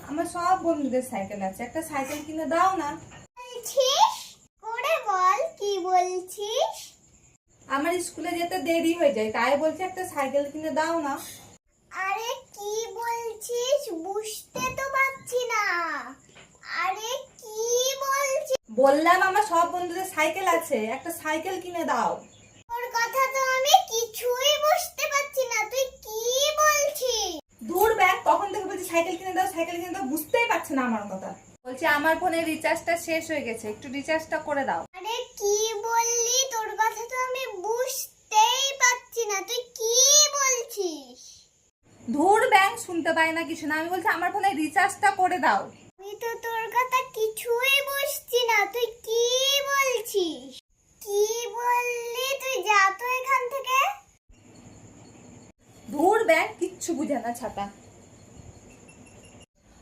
আমার সব বন্ধুদের সাইকেল আছে, একটা সাইকেল কিনে দাও না। বলছিস করে বল, কি বলছিস? আমার স্কুলে যেতে দেরি হয়ে যায়, তাই বলছি একটা সাইকেল কিনে দাও না। আরে কি বলছিস বুঝতে তো পারছি না। আরে কি বলছিস? বললাম আমার সব বন্ধুদের সাইকেল আছে, একটা সাইকেল কিনে দাও। তোর কথা তো আমি কিছুই বুঝতে পারছি না, তুই কি বলছিস? দূর ব্যাগ, তখন থেকে বলছি সাইকেল কিনে দাও সাইকেল কিনে দাও, বুঝতেই পারছে না আমার কথা। বলছি আমার ফোনে রিচার্জটা শেষ হয়ে গেছে, একটু রিচার্জটা করে দাও। আরে কি বললি? তোর কথা তো আমি বুঝতেই পারছি না, তুই কি বলছিস? ধুর ব্যাগ, শুনতে পাই না কিছু না, আমি বলছি আমার ফোনে রিচার্জটা করে দাও। আমি তো তোর কথা কিছুই বুঝছি না, তুই কি বলছিস? কি বললি? তুই যা তো এখান থেকে। ধুর ব্যাগ, কিচ্ছু বুঝে না ছাতা।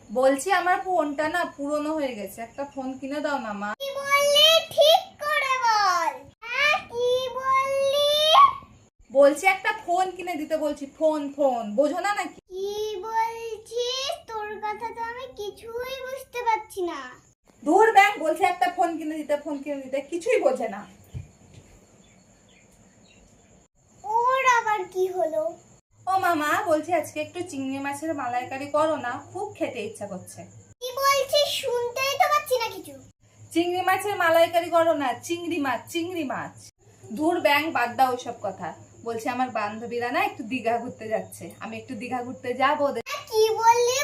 বলছি আমার ফোনটা না পুরনো হয়ে গেছে, একটা ফোন কিনে দাও না মা। কি বললি ঠিক করে বল। হ্যাঁ কি বললি? বলছি একটা ফোন কিনে দিতে বলছি, ফোন ফোন বোঝো না নাকি? কি বলছিস? তোর কথা তো আমি কিছুই বুঝতে পারছি না। ধুর ব্যাগ, বলছি একটা ফোন কিনে দিতে ফোন কিনে দিতে, কিছুই বোঝে না। ওর আবার কি হলো? ও মামা, বলছি আজকে একটু চিংড়ি মাছের মালাইকারি করো না, খুব খেতে ইচ্ছা করছে। কি বলছিস? শুনতেই তো পাচ্ছি না কিছু। চিংড়ি মাছের মালাইকারি করো না, চিংড়ি মাছ চিংড়ি মাছ। ধুর ব্যাং, বাদ দাও ওইসব কথা। বলছি আমার বান্ধবীরা না একটু দীঘা ঘুরতে যাচ্ছে, আমি একটু দীঘা ঘুরতে যাবো। কি বললি?